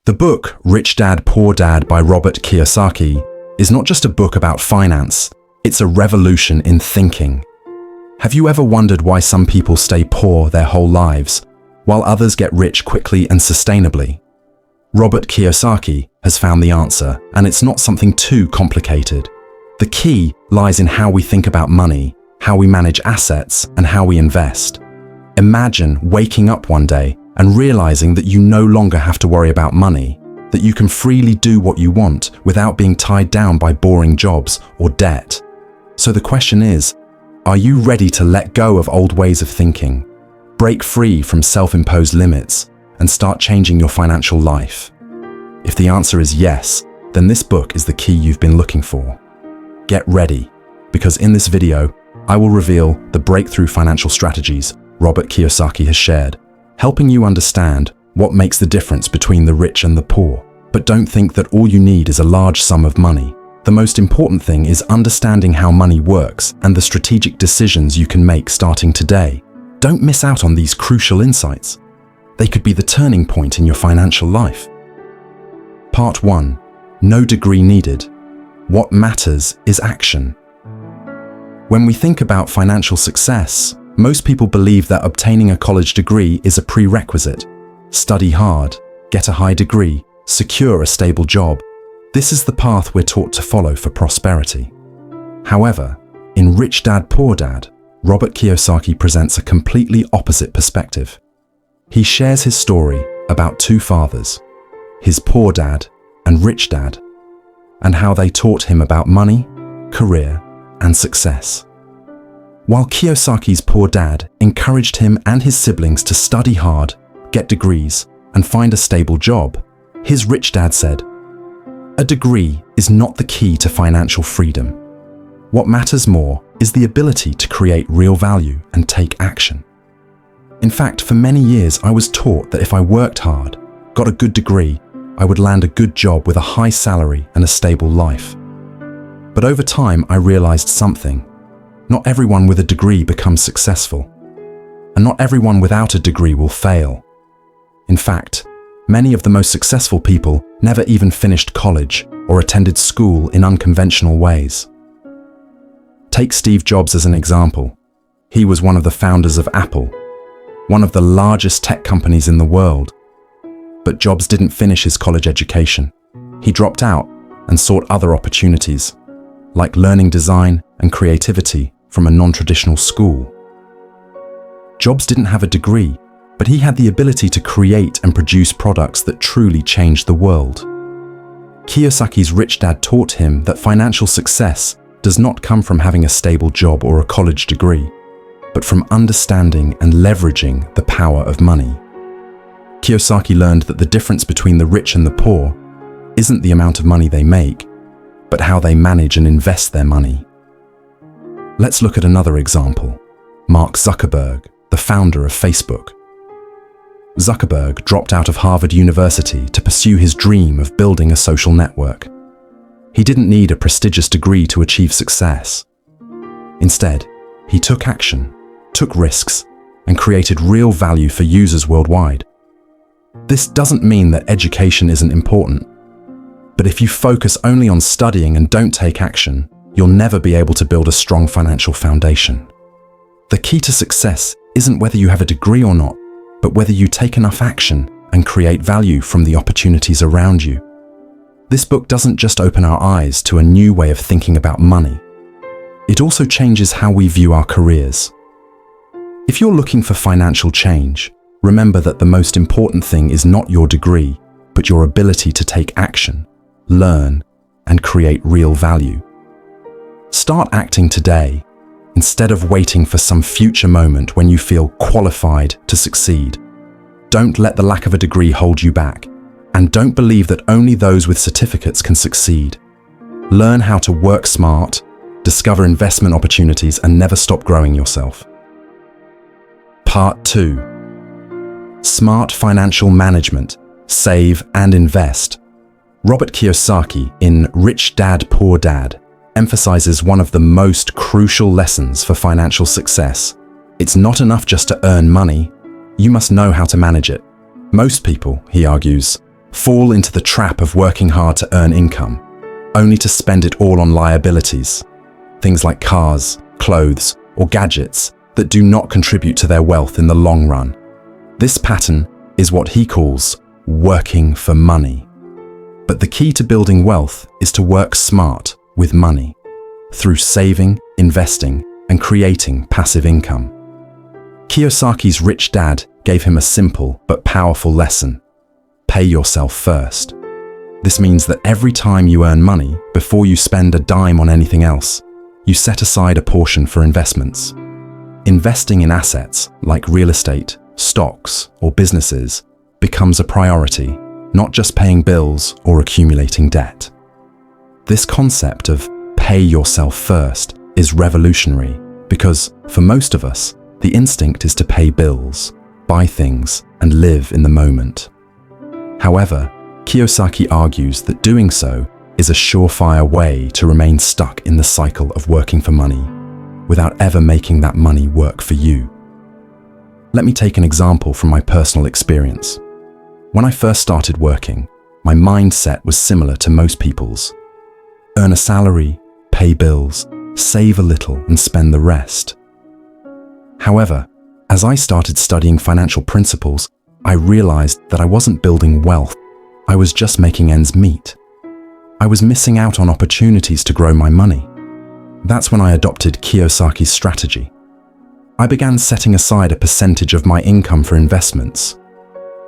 The book Rich Dad, Poor Dad by Robert Kiyosaki is not just a book about finance, it's a revolution in thinking. Have you ever wondered why some people stay poor their whole lives, while others get rich quickly and sustainably? Robert Kiyosaki has found the answer, and it's not something too complicated. The key lies in how we think about money, how we manage assets, and how we invest. Imagine waking up one day and realizing that you no longer have to worry about money, that you can freely do what you want without being tied down by boring jobs or debt. So the question is, are you ready to let go of old ways of thinking, break free from self-imposed limits, and start changing your financial life? If the answer is yes, then this book is the key you've been looking for. Get ready, because in this video, I will reveal the breakthrough financial strategies Robert Kiyosaki has shared, helping you understand what makes the difference between the rich and the poor. But don't think that all you need is a large sum of money. The most important thing is understanding how money works and the strategic decisions you can make starting today. Don't miss out on these crucial insights. They could be the turning point in your financial life. Part 1. No degree needed. What matters is action. When we think about financial success, most people believe that obtaining a college degree is a prerequisite. Study hard, get a high degree, secure a stable job. This is the path we're taught to follow for prosperity. However, in Rich Dad, Poor Dad, Robert Kiyosaki presents a completely opposite perspective. He shares his story about two fathers, his poor dad and rich dad, and how they taught him about money, career, and success. While Kiyosaki's poor dad encouraged him and his siblings to study hard, get degrees, and find a stable job, his rich dad said, "A degree is not the key to financial freedom. What matters more is the ability to create real value and take action." In fact, for many years I was taught that if I worked hard, got a good degree, I would land a good job with a high salary and a stable life. But over time, I realized something. Not everyone with a degree becomes successful, and not everyone without a degree will fail. In fact, many of the most successful people never even finished college or attended school in unconventional ways. Take Steve Jobs as an example. He was one of the founders of Apple, one of the largest tech companies in the world. But Jobs didn't finish his college education. He dropped out and sought other opportunities, like learning design and creativity from a non-traditional school. Jobs didn't have a degree, but he had the ability to create and produce products that truly changed the world. Kiyosaki's rich dad taught him that financial success does not come from having a stable job or a college degree, but from understanding and leveraging the power of money. Kiyosaki learned that the difference between the rich and the poor isn't the amount of money they make, but how they manage and invest their money. Let's look at another example. Mark Zuckerberg, the founder of Facebook. Zuckerberg dropped out of Harvard University to pursue his dream of building a social network. He didn't need a prestigious degree to achieve success. Instead, he took action, took risks, and created real value for users worldwide. This doesn't mean that education isn't important, but if you focus only on studying and don't take action, you'll never be able to build a strong financial foundation. The key to success isn't whether you have a degree or not, but whether you take enough action and create value from the opportunities around you. This book doesn't just open our eyes to a new way of thinking about money. It also changes how we view our careers. If you're looking for financial change, remember that the most important thing is not your degree, but your ability to take action, learn, and create real value. Start acting today, instead of waiting for some future moment when you feel qualified to succeed. Don't let the lack of a degree hold you back, and don't believe that only those with certificates can succeed. Learn how to work smart, discover investment opportunities, and never stop growing yourself. Part 2. Smart financial management. Save and invest. Robert Kiyosaki in Rich Dad, Poor Dad emphasizes one of the most crucial lessons for financial success. It's not enough just to earn money. You must know how to manage it. Most people, he argues, fall into the trap of working hard to earn income, only to spend it all on liabilities, things like cars, clothes, or gadgets that do not contribute to their wealth in the long run. This pattern is what he calls working for money. But the key to building wealth is to work smart with money, through saving, investing, and creating passive income. Kiyosaki's rich dad gave him a simple but powerful lesson: pay yourself first. This means that every time you earn money, before you spend a dime on anything else, you set aside a portion for investments. Investing in assets like real estate, stocks, or businesses becomes a priority, not just paying bills or accumulating debt. This concept of pay yourself first is revolutionary because, for most of us, the instinct is to pay bills, buy things, and live in the moment. However, Kiyosaki argues that doing so is a surefire way to remain stuck in the cycle of working for money, without ever making that money work for you. Let me take an example from my personal experience. When I first started working, my mindset was similar to most people's. Earn a salary, pay bills, save a little, and spend the rest. However, as I started studying financial principles, I realized that I wasn't building wealth. I was just making ends meet. I was missing out on opportunities to grow my money. That's when I adopted Kiyosaki's strategy. I began setting aside a percentage of my income for investments.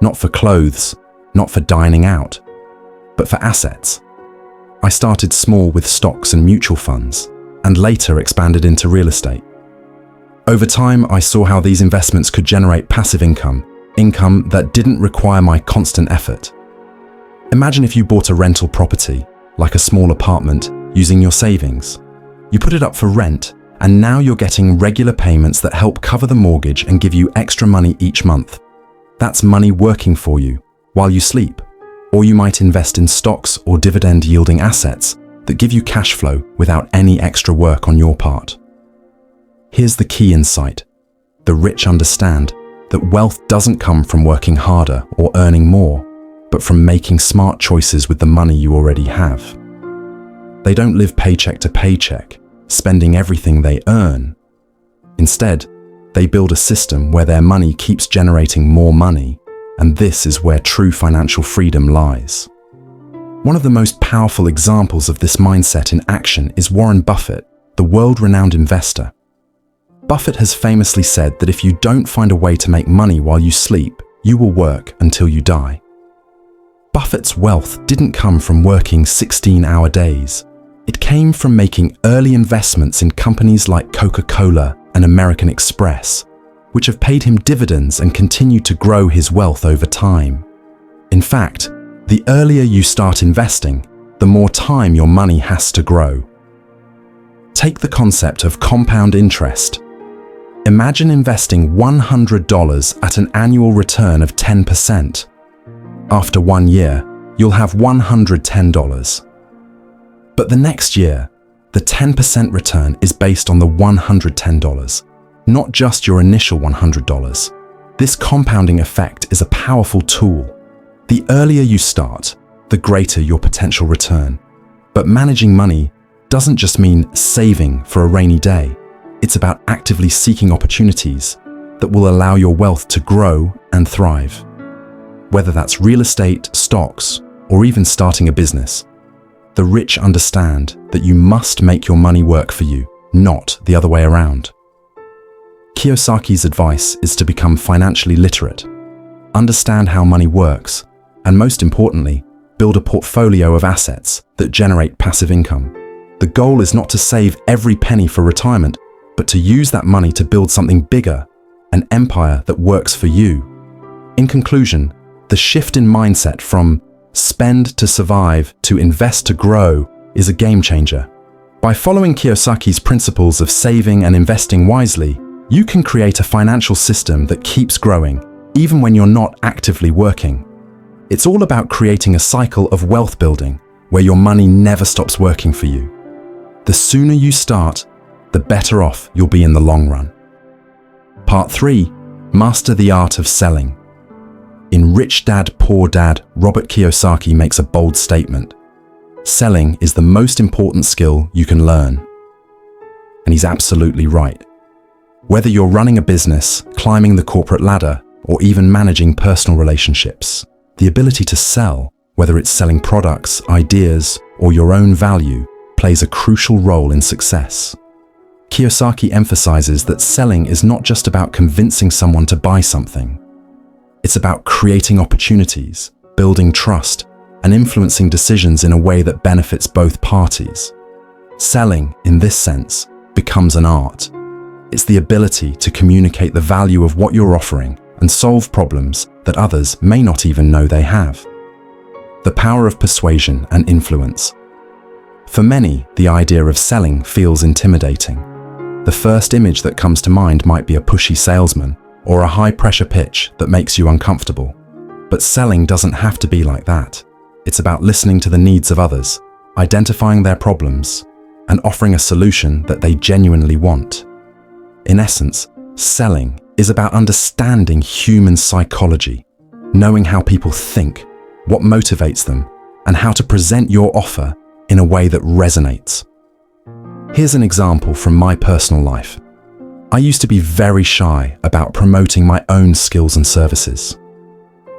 Not for clothes, not for dining out, but for assets. I started small with stocks and mutual funds, and later expanded into real estate. Over time, I saw how these investments could generate passive income that didn't require my constant effort. Imagine if you bought a rental property, like a small apartment, using your savings. You put it up for rent, and now you're getting regular payments that help cover the mortgage and give you extra money each month. That's money working for you while you sleep. Or you might invest in stocks or dividend-yielding assets that give you cash flow without any extra work on your part. Here's the key insight. The rich understand that wealth doesn't come from working harder or earning more, but from making smart choices with the money you already have. They don't live paycheck to paycheck, spending everything they earn. Instead, they build a system where their money keeps generating more money, and this is where true financial freedom lies. One of the most powerful examples of this mindset in action is Warren Buffett, the world-renowned investor. Buffett has famously said that if you don't find a way to make money while you sleep, you will work until you die. Buffett's wealth didn't come from working 16-hour days. It came from making early investments in companies like Coca-Cola and American Express, which have paid him dividends and continue to grow his wealth over time. In fact, the earlier you start investing, the more time your money has to grow. Take the concept of compound interest. Imagine investing $100 at an annual return of 10%. After 1 year, you'll have $110. But the next year, the 10% return is based on the $110, not just your initial $100. This compounding effect is a powerful tool. The earlier you start, the greater your potential return. But managing money doesn't just mean saving for a rainy day. It's about actively seeking opportunities that will allow your wealth to grow and thrive. Whether that's real estate, stocks, or even starting a business, the rich understand that you must make your money work for you, not the other way around. Kiyosaki's advice is to become financially literate, understand how money works, and most importantly, build a portfolio of assets that generate passive income. The goal is not to save every penny for retirement, but to use that money to build something bigger, an empire that works for you. In conclusion, the shift in mindset from spend to survive to invest to grow is a game changer. By following Kiyosaki's principles of saving and investing wisely, you can create a financial system that keeps growing, even when you're not actively working. It's all about creating a cycle of wealth building where your money never stops working for you. The sooner you start, the better off you'll be in the long run. Part 3. Master the art of selling. In Rich Dad, Poor Dad, Robert Kiyosaki makes a bold statement. Selling is the most important skill you can learn. And he's absolutely right. Whether you're running a business, climbing the corporate ladder, or even managing personal relationships, the ability to sell, whether it's selling products, ideas, or your own value, plays a crucial role in success. Kiyosaki emphasizes that selling is not just about convincing someone to buy something. It's about creating opportunities, building trust, and influencing decisions in a way that benefits both parties. Selling, in this sense, becomes an art. It's the ability to communicate the value of what you're offering and solve problems that others may not even know they have. The power of persuasion and influence. For many, the idea of selling feels intimidating. The first image that comes to mind might be a pushy salesman or a high-pressure pitch that makes you uncomfortable. But selling doesn't have to be like that. It's about listening to the needs of others, identifying their problems, and offering a solution that they genuinely want. In essence, selling is about understanding human psychology, knowing how people think, what motivates them, and how to present your offer in a way that resonates. Here's an example from my personal life. I used to be very shy about promoting my own skills and services.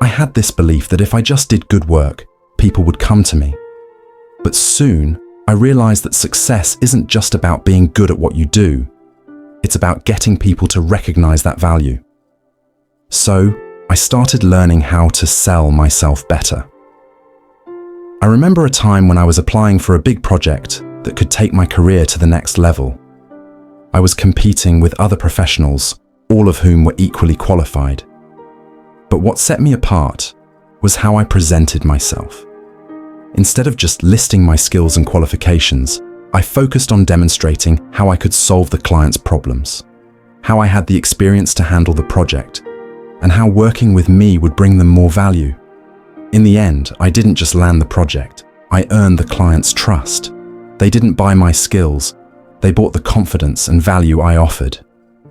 I had this belief that if I just did good work, people would come to me. But soon, I realized that success isn't just about being good at what you do. It's about getting people to recognize that value. So, I started learning how to sell myself better. I remember a time when I was applying for a big project that could take my career to the next level. I was competing with other professionals, all of whom were equally qualified. But what set me apart was how I presented myself. Instead of just listing my skills and qualifications, I focused on demonstrating how I could solve the client's problems, how I had the experience to handle the project, and how working with me would bring them more value. In the end, I didn't just land the project, I earned the client's trust. They didn't buy my skills, they bought the confidence and value I offered.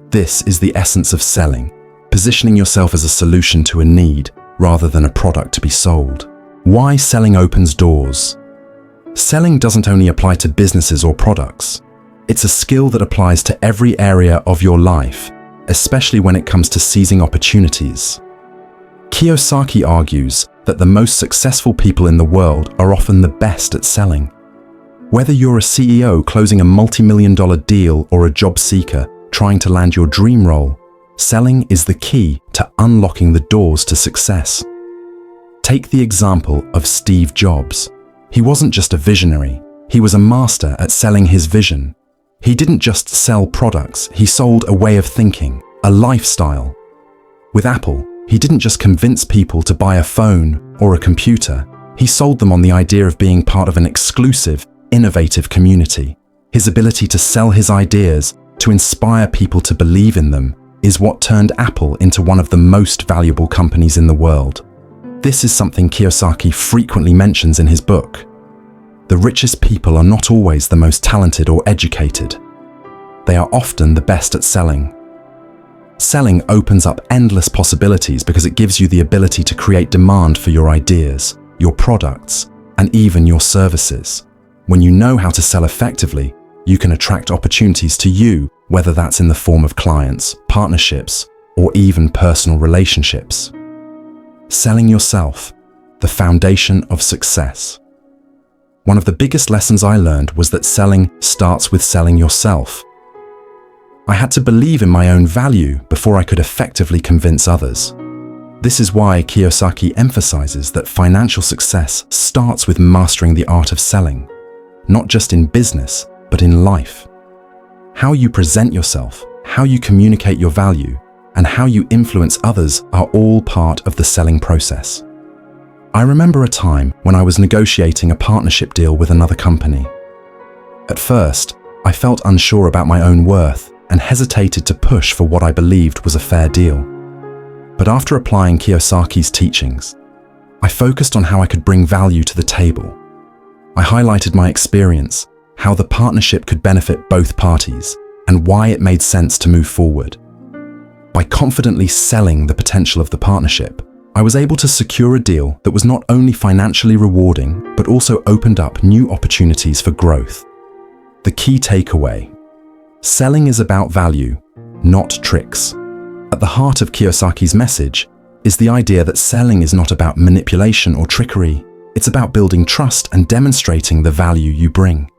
This is the essence of selling, positioning yourself as a solution to a need rather than a product to be sold. Why selling opens doors? Selling doesn't only apply to businesses or products. It's a skill that applies to every area of your life, especially when it comes to seizing opportunities. Kiyosaki argues that the most successful people in the world are often the best at selling. Whether you're a CEO closing a multi-million-dollar deal or a job seeker trying to land your dream role, selling is the key to unlocking the doors to success. Take the example of Steve Jobs. He wasn't just a visionary, he was a master at selling his vision. He didn't just sell products, he sold a way of thinking, a lifestyle. With Apple, he didn't just convince people to buy a phone or a computer, he sold them on the idea of being part of an exclusive, innovative community. His ability to sell his ideas, to inspire people to believe in them, is what turned Apple into one of the most valuable companies in the world. This is something Kiyosaki frequently mentions in his book. The richest people are not always the most talented or educated. They are often the best at selling. Selling opens up endless possibilities because it gives you the ability to create demand for your ideas, your products, and even your services. When you know how to sell effectively, you can attract opportunities to you, whether that's in the form of clients, partnerships, or even personal relationships. Selling yourself, the foundation of success. One of the biggest lessons I learned was that selling starts with selling yourself. I had to believe in my own value before I could effectively convince others. This is why Kiyosaki emphasizes that financial success starts with mastering the art of selling, not just in business, but in life. How you present yourself, how you communicate your value, and how you influence others are all part of the selling process. I remember a time when I was negotiating a partnership deal with another company. At first, I felt unsure about my own worth and hesitated to push for what I believed was a fair deal. But after applying Kiyosaki's teachings, I focused on how I could bring value to the table. I highlighted my experience, how the partnership could benefit both parties, and why it made sense to move forward. By confidently selling the potential of the partnership, I was able to secure a deal that was not only financially rewarding, but also opened up new opportunities for growth. The key takeaway: selling is about value, not tricks. At the heart of Kiyosaki's message is the idea that selling is not about manipulation or trickery. It's about building trust and demonstrating the value you bring.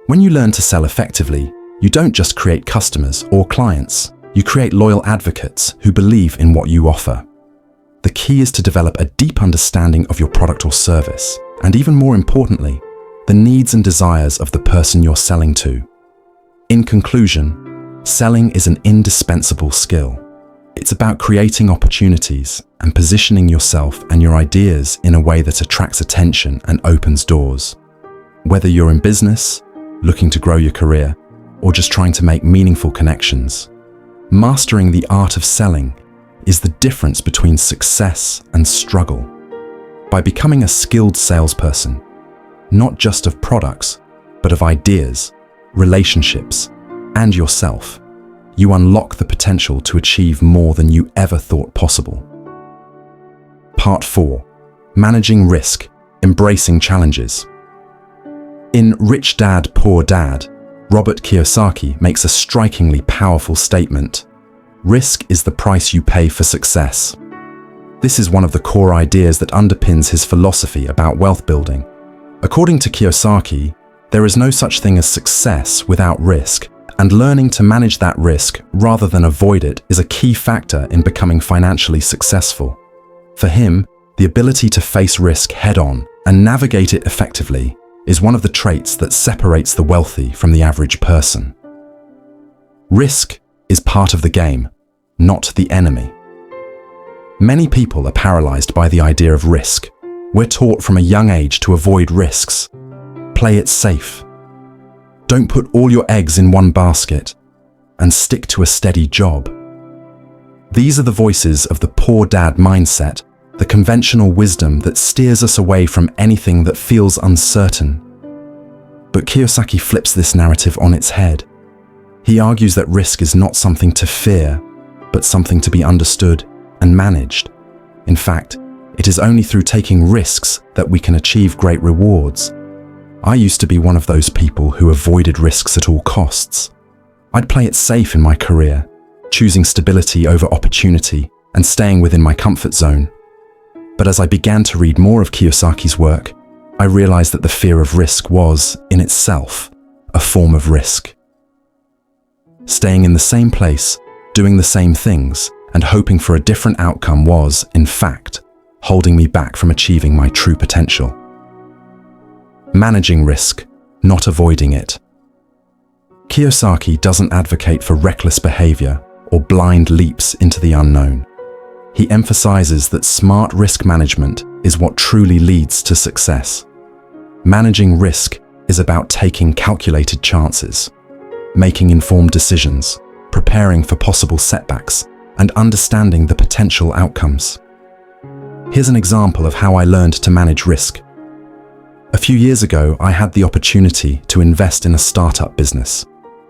When you learn to sell effectively, you don't just create customers or clients, you create loyal advocates who believe in what you offer. The key is to develop a deep understanding of your product or service, and even more importantly, the needs and desires of the person you're selling to. In conclusion, selling is an indispensable skill. It's about creating opportunities and positioning yourself and your ideas in a way that attracts attention and opens doors. Whether you're in business, looking to grow your career, or just trying to make meaningful connections, mastering the art of selling is the difference between success and struggle. By becoming a skilled salesperson, not just of products, but of ideas, relationships, and yourself, you unlock the potential to achieve more than you ever thought possible. Part 4. Managing risk, embracing challenges. In Rich Dad, Poor Dad, Robert Kiyosaki makes a strikingly powerful statement: risk is the price you pay for success. This is one of the core ideas that underpins his philosophy about wealth building. According to Kiyosaki, there is no such thing as success without risk, and learning to manage that risk rather than avoid it is a key factor in becoming financially successful. For him, the ability to face risk head-on and navigate it effectively is one of the traits that separates the wealthy from the average person. Risk is part of the game, not the enemy. Many people are paralyzed by the idea of risk. We're taught from a young age to avoid risks. Play it safe. Don't put all your eggs in one basket, and stick to a steady job. These are the voices of the poor dad mindset, the conventional wisdom that steers us away from anything that feels uncertain. But Kiyosaki flips this narrative on its head. He argues that risk is not something to fear, but something to be understood and managed. In fact, it is only through taking risks that we can achieve great rewards. I used to be one of those people who avoided risks at all costs. I'd play it safe in my career, choosing stability over opportunity and staying within my comfort zone. But as I began to read more of Kiyosaki's work, I realized that the fear of risk was, in itself, a form of risk. Staying in the same place, doing the same things, and hoping for a different outcome was, in fact, holding me back from achieving my true potential. Managing risk, not avoiding it. Kiyosaki doesn't advocate for reckless behavior or blind leaps into the unknown. He emphasizes that smart risk management is what truly leads to success. Managing risk is about taking calculated chances, making informed decisions, preparing for possible setbacks, and understanding the potential outcomes. Here's an example of how I learned to manage risk. A few years ago, I had the opportunity to invest in a startup business.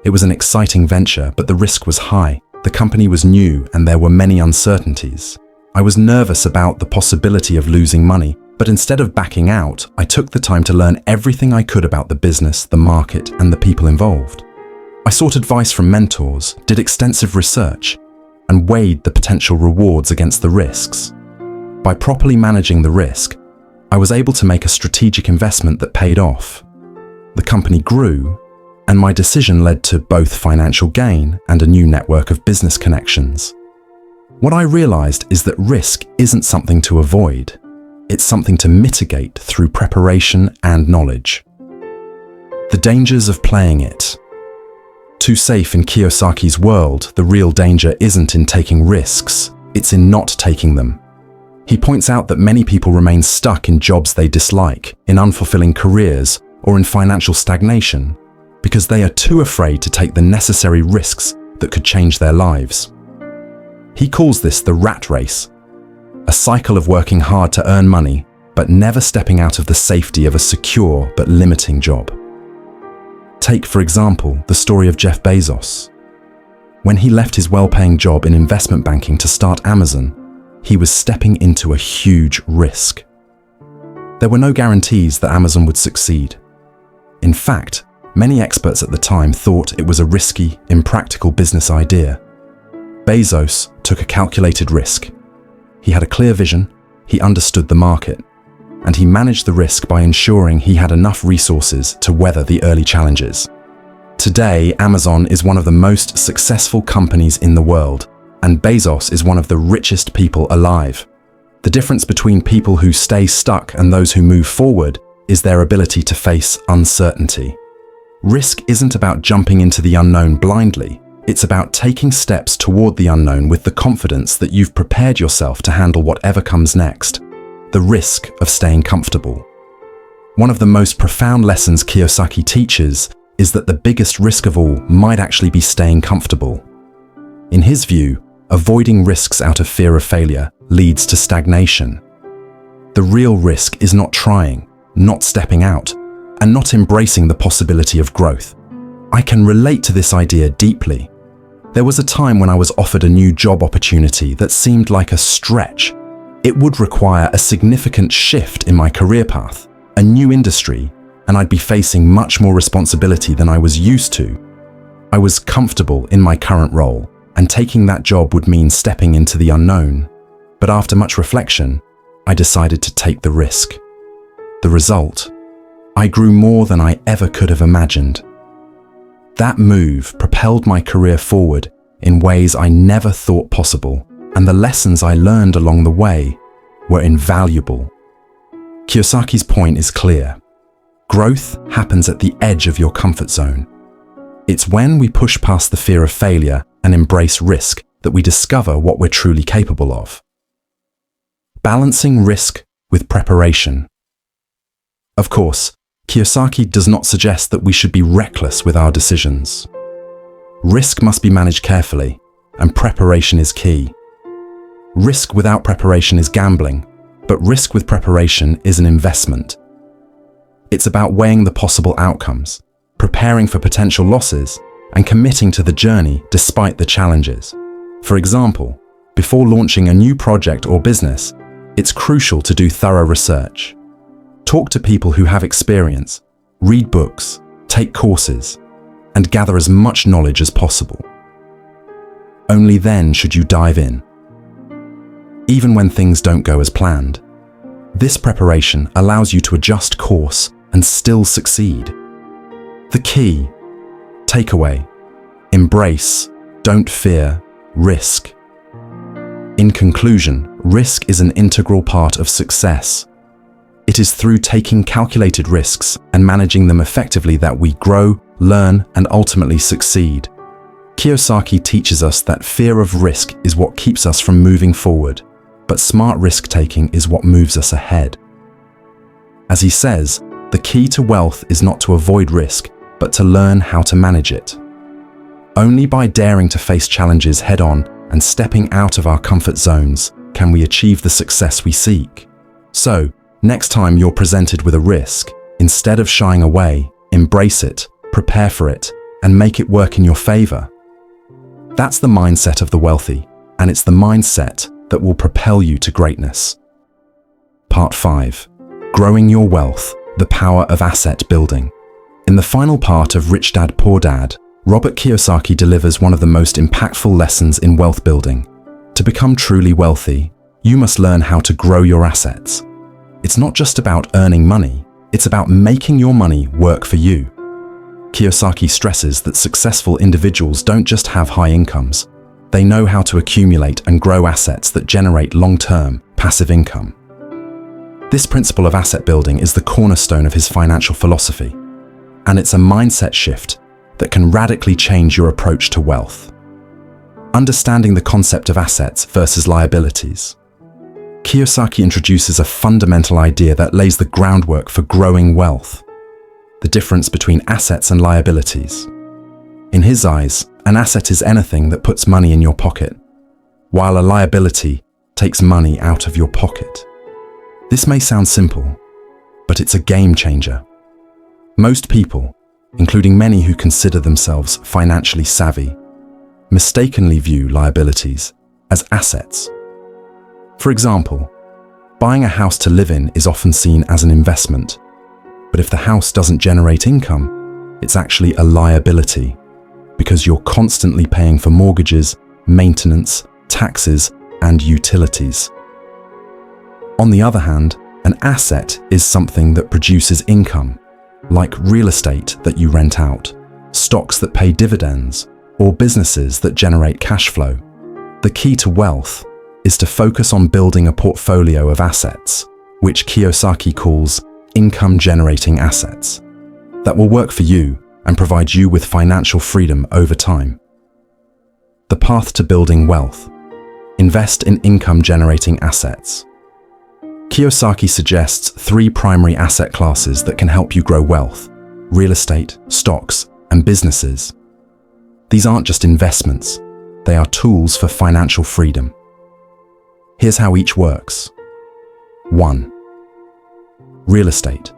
It was an exciting venture, but the risk was high. The company was new and there were many uncertainties. I was nervous about the possibility of losing money, but instead of backing out, I took the time to learn everything I could about the business, the market, and the people involved. I sought advice from mentors, did extensive research, and weighed the potential rewards against the risks. By properly managing the risk, I was able to make a strategic investment that paid off. The company grew, and my decision led to both financial gain and a new network of business connections. What I realized is that risk isn't something to avoid. It's something to mitigate through preparation and knowledge. The dangers of playing it. Too safe in Kiyosaki's world, the real danger isn't in taking risks, it's in not taking them. He points out that many people remain stuck in jobs they dislike, in unfulfilling careers, or in financial stagnation, because they are too afraid to take the necessary risks that could change their lives. He calls this the rat race, a cycle of working hard to earn money, but never stepping out of the safety of a secure but limiting job. Take, for example, the story of Jeff Bezos. When he left his well-paying job in investment banking to start Amazon, he was stepping into a huge risk. There were no guarantees that Amazon would succeed. In fact, many experts at the time thought it was a risky, impractical business idea. Bezos took a calculated risk. He had a clear vision, he understood the market, and he managed the risk by ensuring he had enough resources to weather the early challenges. Today, Amazon is one of the most successful companies in the world, and Bezos is one of the richest people alive. The difference between people who stay stuck and those who move forward is their ability to face uncertainty. Risk isn't about jumping into the unknown blindly. It's about taking steps toward the unknown with the confidence that you've prepared yourself to handle whatever comes next. The risk of staying comfortable. One of the most profound lessons Kiyosaki teaches is that the biggest risk of all might actually be staying comfortable. In his view, avoiding risks out of fear of failure leads to stagnation. The real risk is not trying, not stepping out, and not embracing the possibility of growth. I can relate to this idea deeply. There was a time when I was offered a new job opportunity that seemed like a stretch. It would require a significant shift in my career path, a new industry, and I'd be facing much more responsibility than I was used to. I was comfortable in my current role, and taking that job would mean stepping into the unknown. But after much reflection, I decided to take the risk. The result? I grew more than I ever could have imagined. That move propelled my career forward in ways I never thought possible, and the lessons I learned along the way were invaluable. Kiyosaki's point is clear. Growth happens at the edge of your comfort zone. It's when we push past the fear of failure and embrace risk that we discover what we're truly capable of. Balancing risk with preparation. Of course, Kiyosaki does not suggest that we should be reckless with our decisions. Risk must be managed carefully, and preparation is key. Risk without preparation is gambling, but risk with preparation is an investment. It's about weighing the possible outcomes, preparing for potential losses, and committing to the journey despite the challenges. For example, before launching a new project or business, it's crucial to do thorough research. Talk to people who have experience, read books, take courses, and gather as much knowledge as possible. Only then should you dive in. Even when things don't go as planned, this preparation allows you to adjust course and still succeed. The key takeaway: embrace, don't fear, risk. In conclusion, risk is an integral part of success. It is through taking calculated risks and managing them effectively that we grow, learn, and ultimately succeed. Kiyosaki teaches us that fear of risk is what keeps us from moving forward, but smart risk-taking is what moves us ahead. As he says, the key to wealth is not to avoid risk, but to learn how to manage it. Only by daring to face challenges head-on and stepping out of our comfort zones can we achieve the success we seek. So, next time you're presented with a risk, instead of shying away, embrace it, prepare for it, and make it work in your favor. That's the mindset of the wealthy, and it's the mindset that will propel you to greatness. Part 5. Growing your wealth, the power of asset building. In the final part of Rich Dad, Poor Dad, Robert Kiyosaki delivers one of the most impactful lessons in wealth building. To become truly wealthy, you must learn how to grow your assets. It's not just about earning money, it's about making your money work for you. Kiyosaki stresses that successful individuals don't just have high incomes, they know how to accumulate and grow assets that generate long-term, passive income. This principle of asset building is the cornerstone of his financial philosophy, and it's a mindset shift that can radically change your approach to wealth. Understanding the concept of assets versus liabilities. Kiyosaki introduces a fundamental idea that lays the groundwork for growing wealth: the difference between assets and liabilities. In his eyes, an asset is anything that puts money in your pocket, while a liability takes money out of your pocket. This may sound simple, but it's a game changer. Most people, including many who consider themselves financially savvy, mistakenly view liabilities as assets. For example, buying a house to live in is often seen as an investment, but if the house doesn't generate income, it's actually a liability because you're constantly paying for mortgages, maintenance, taxes, and utilities. On the other hand, an asset is something that produces income, like real estate that you rent out, stocks that pay dividends, or businesses that generate cash flow. The key to wealth is to focus on building a portfolio of assets, which Kiyosaki calls income-generating assets, that will work for you and provide you with financial freedom over time. The path to building wealth. Invest in income-generating assets. Kiyosaki suggests 3 primary asset classes that can help you grow wealth: real estate, stocks, and businesses. These aren't just investments, they are tools for financial freedom. Here's how each works. 1. Real estate.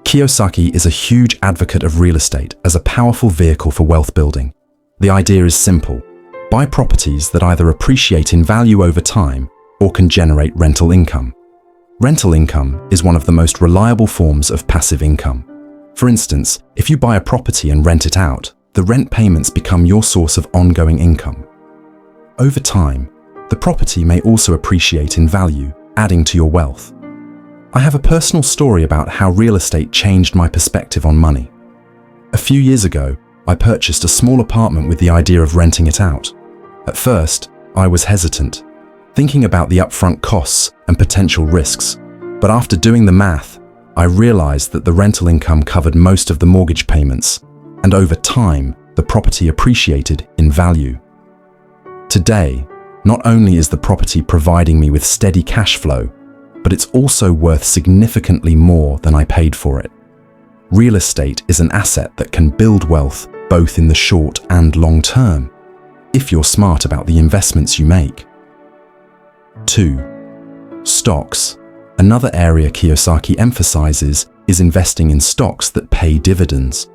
Kiyosaki is a huge advocate of real estate as a powerful vehicle for wealth building. The idea is simple: buy properties that either appreciate in value over time or can generate rental income. Rental income is one of the most reliable forms of passive income. For instance, if you buy a property and rent it out, the rent payments become your source of ongoing income. Over time, the property may also appreciate in value, adding to your wealth. I have a personal story about how real estate changed my perspective on money. A few years ago, I purchased a small apartment with the idea of renting it out. At first, I was hesitant, thinking about the upfront costs and potential risks. But after doing the math, I realized that the rental income covered most of the mortgage payments, and over time, the property appreciated in value. Today, not only is the property providing me with steady cash flow, but it's also worth significantly more than I paid for it. Real estate is an asset that can build wealth both in the short and long term, if you're smart about the investments you make. 2. Stocks. Another area Kiyosaki emphasizes is investing in stocks that pay dividends.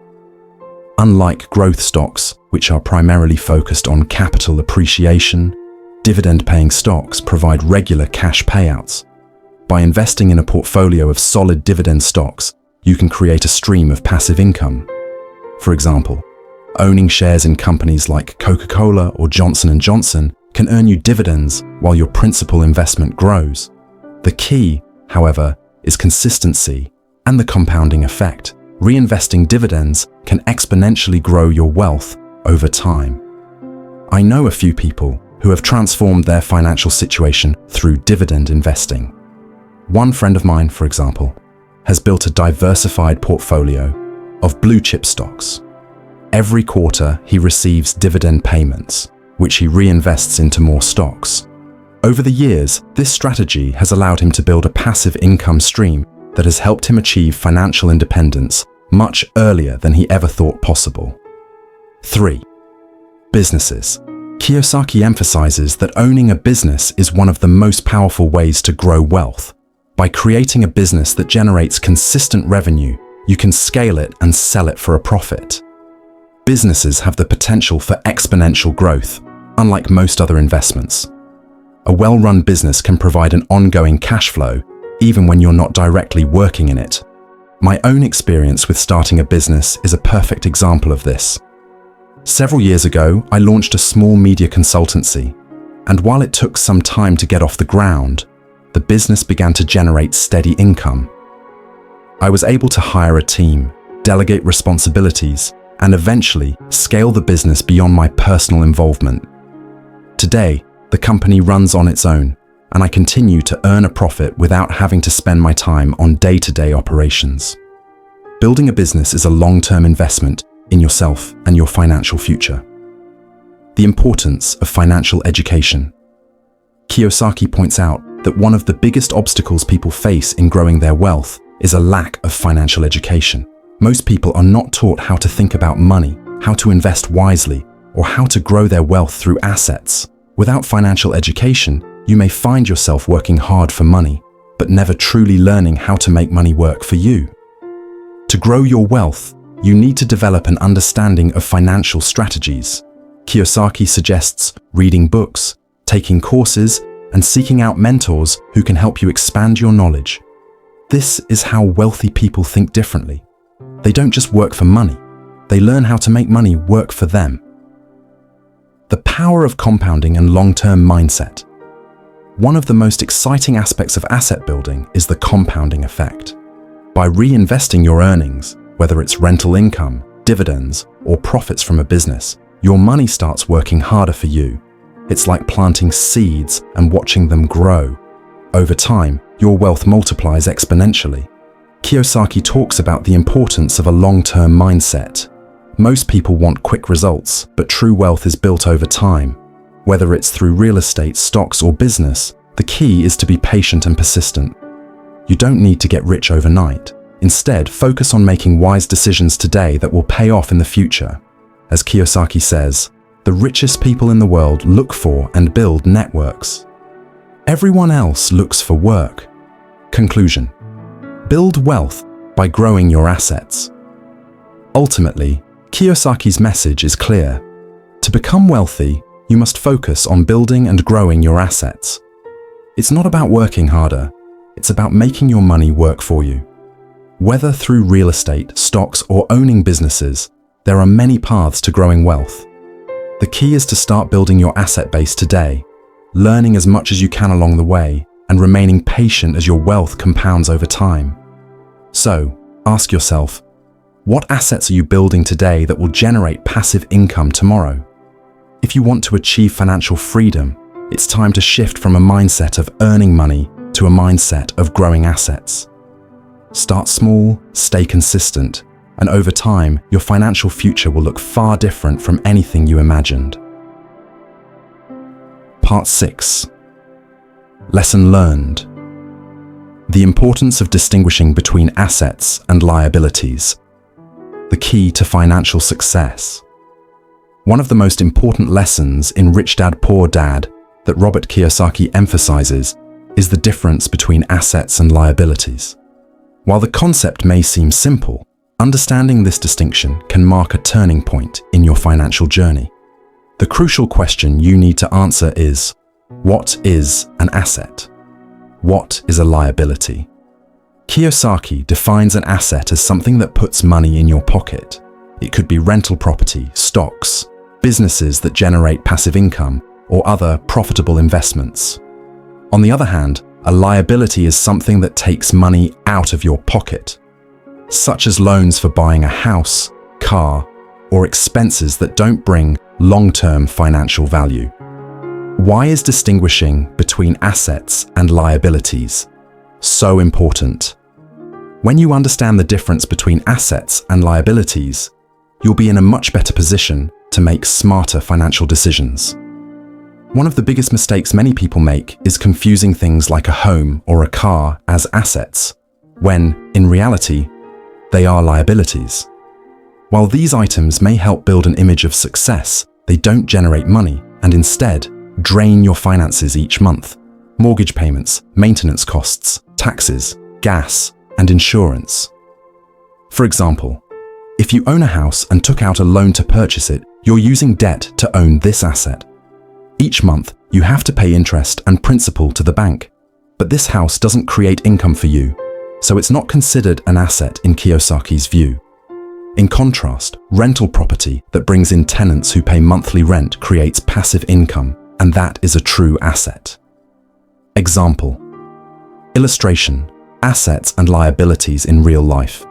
Unlike growth stocks, which are primarily focused on capital appreciation, dividend-paying stocks provide regular cash payouts. By investing in a portfolio of solid dividend stocks, you can create a stream of passive income. For example, owning shares in companies like Coca-Cola or Johnson & Johnson can earn you dividends while your principal investment grows. The key, however, is consistency and the compounding effect. Reinvesting dividends can exponentially grow your wealth over time. I know a few people who have transformed their financial situation through dividend investing. One friend of mine, for example, has built a diversified portfolio of blue chip stocks. Every quarter, he receives dividend payments, which he reinvests into more stocks. Over the years, this strategy has allowed him to build a passive income stream that has helped him achieve financial independence much earlier than he ever thought possible. 3. Businesses. Kiyosaki emphasizes that owning a business is one of the most powerful ways to grow wealth. By creating a business that generates consistent revenue, you can scale it and sell it for a profit. Businesses have the potential for exponential growth, unlike most other investments. A well-run business can provide an ongoing cash flow, even when you're not directly working in it. My own experience with starting a business is a perfect example of this. Several years ago, I launched a small media consultancy, and while it took some time to get off the ground, the business began to generate steady income. I was able to hire a team, delegate responsibilities, and eventually scale the business beyond my personal involvement. Today, the company runs on its own, and I continue to earn a profit without having to spend my time on day-to-day operations. Building a business is a long-term investment in yourself and your financial future. The importance of financial education. Kiyosaki points out that one of the biggest obstacles people face in growing their wealth is a lack of financial education. Most people are not taught how to think about money, how to invest wisely, or how to grow their wealth through assets. Without financial education, you may find yourself working hard for money, but never truly learning how to make money work for you. To grow your wealth, you need to develop an understanding of financial strategies. Kiyosaki suggests reading books, taking courses, and seeking out mentors who can help you expand your knowledge. This is how wealthy people think differently. They don't just work for money, they learn how to make money work for them. The power of compounding and long-term mindset. One of the most exciting aspects of asset building is the compounding effect. By reinvesting your earnings, whether it's rental income, dividends, or profits from a business, your money starts working harder for you. It's like planting seeds and watching them grow. Over time, your wealth multiplies exponentially. Kiyosaki talks about the importance of a long-term mindset. Most people want quick results, but true wealth is built over time. Whether it's through real estate, stocks, or business, the key is to be patient and persistent. You don't need to get rich overnight. Instead, focus on making wise decisions today that will pay off in the future. As Kiyosaki says, the richest people in the world look for and build networks. Everyone else looks for work. Conclusion: build wealth by growing your assets. Ultimately, Kiyosaki's message is clear. To become wealthy, you must focus on building and growing your assets. It's not about working harder, it's about making your money work for you. Whether through real estate, stocks, or owning businesses, there are many paths to growing wealth. The key is to start building your asset base today, learning as much as you can along the way, and remaining patient as your wealth compounds over time. So, ask yourself, what assets are you building today that will generate passive income tomorrow? If you want to achieve financial freedom, it's time to shift from a mindset of earning money to a mindset of growing assets. Start small, stay consistent, and over time, your financial future will look far different from anything you imagined. Part 6. Lesson learned. The importance of distinguishing between assets and liabilities. The key to financial success. One of the most important lessons in Rich Dad Poor Dad that Robert Kiyosaki emphasizes is the difference between assets and liabilities. While the concept may seem simple, understanding this distinction can mark a turning point in your financial journey. The crucial question you need to answer is, what is an asset? What is a liability? Kiyosaki defines an asset as something that puts money in your pocket. It could be rental property, stocks, businesses that generate passive income, or other profitable investments. On the other hand, a liability is something that takes money out of your pocket, such as loans for buying a house, car, or expenses that don't bring long-term financial value. Why is distinguishing between assets and liabilities so important? When you understand the difference between assets and liabilities, you'll be in a much better position to make smarter financial decisions. One of the biggest mistakes many people make is confusing things like a home or a car as assets, when, in reality, they are liabilities. While these items may help build an image of success, they don't generate money and instead drain your finances each month. Mortgage payments, maintenance costs, taxes, gas, and insurance. For example, if you own a house and took out a loan to purchase it, you're using debt to own this asset. Each month, you have to pay interest and principal to the bank. But this house doesn't create income for you, so it's not considered an asset in Kiyosaki's view. In contrast, rental property that brings in tenants who pay monthly rent creates passive income, and that is a true asset. Example. Illustration: assets and liabilities in real life.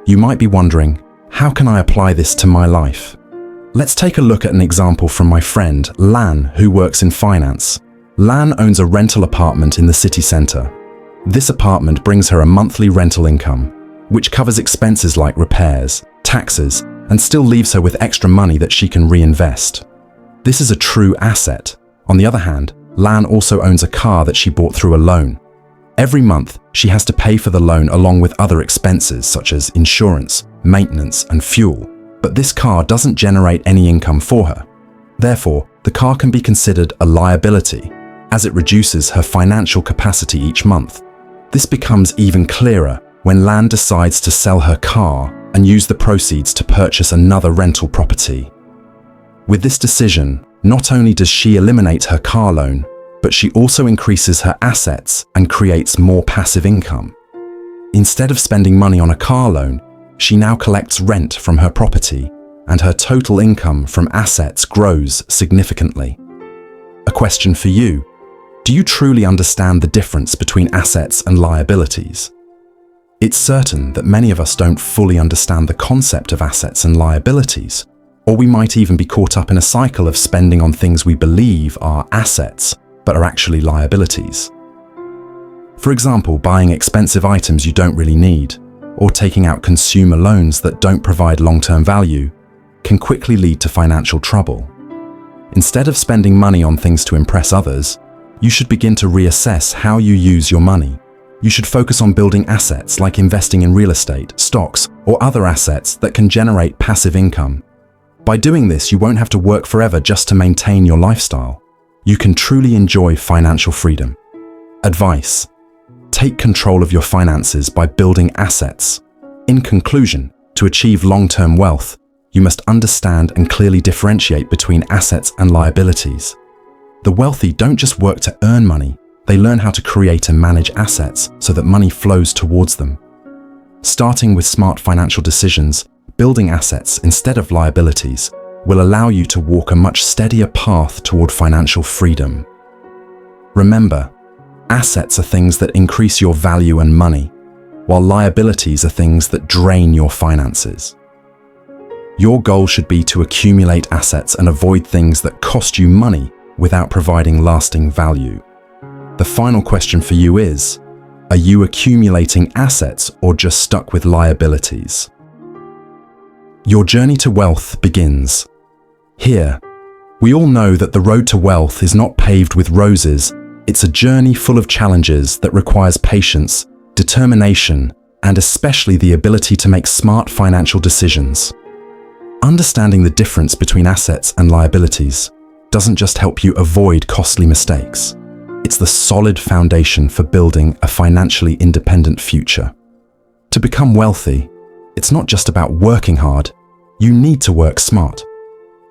You might be wondering, how can I apply this to my life? Let's take a look at an example from my friend, Lan, who works in finance. Lan owns a rental apartment in the city centre. This apartment brings her a monthly rental income, which covers expenses like repairs, taxes, and still leaves her with extra money that she can reinvest. This is a true asset. On the other hand, Lan also owns a car that she bought through a loan. Every month, she has to pay for the loan along with other expenses such as insurance, maintenance, and fuel. But this car doesn't generate any income for her. Therefore, the car can be considered a liability, as it reduces her financial capacity each month. This becomes even clearer when Lan decides to sell her car and use the proceeds to purchase another rental property. With this decision, not only does she eliminate her car loan, but she also increases her assets and creates more passive income. Instead of spending money on a car loan, she now collects rent from her property, and her total income from assets grows significantly. A question for you: do you truly understand the difference between assets and liabilities? It's certain that many of us don't fully understand the concept of assets and liabilities, or we might even be caught up in a cycle of spending on things we believe are assets, but are actually liabilities. For example, buying expensive items you don't really need, or taking out consumer loans that don't provide long-term value, can quickly lead to financial trouble. Instead of spending money on things to impress others, you should begin to reassess how you use your money. You should focus on building assets like investing in real estate, stocks, or other assets that can generate passive income. By doing this, you won't have to work forever just to maintain your lifestyle. You can truly enjoy financial freedom. Advice: take control of your finances by building assets. In conclusion, to achieve long-term wealth, you must understand and clearly differentiate between assets and liabilities. The wealthy don't just work to earn money, they learn how to create and manage assets so that money flows towards them. Starting with smart financial decisions, building assets instead of liabilities will allow you to walk a much steadier path toward financial freedom. Remember, assets are things that increase your value and money, while liabilities are things that drain your finances. Your goal should be to accumulate assets and avoid things that cost you money without providing lasting value. The final question for you is, are you accumulating assets or just stuck with liabilities? Your journey to wealth begins here. We all know that the road to wealth is not paved with roses. It's a journey full of challenges that requires patience, determination, and especially the ability to make smart financial decisions. Understanding the difference between assets and liabilities doesn't just help you avoid costly mistakes. It's the solid foundation for building a financially independent future. To become wealthy, it's not just about working hard. You need to work smart.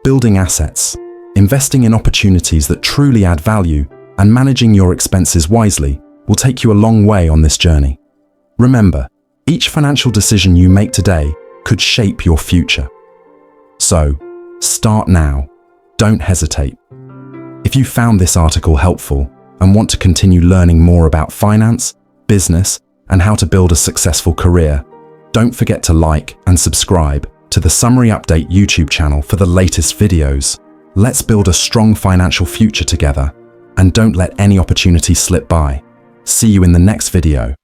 Building assets, investing in opportunities that truly add value, and managing your expenses wisely will take you a long way on this journey. Remember, each financial decision you make today could shape your future. So, start now. Don't hesitate. If you found this article helpful and want to continue learning more about finance, business, and how to build a successful career, don't forget to like and subscribe to the Summary Update YouTube channel for the latest videos. Let's build a strong financial future together, and don't let any opportunity slip by. See you in the next video.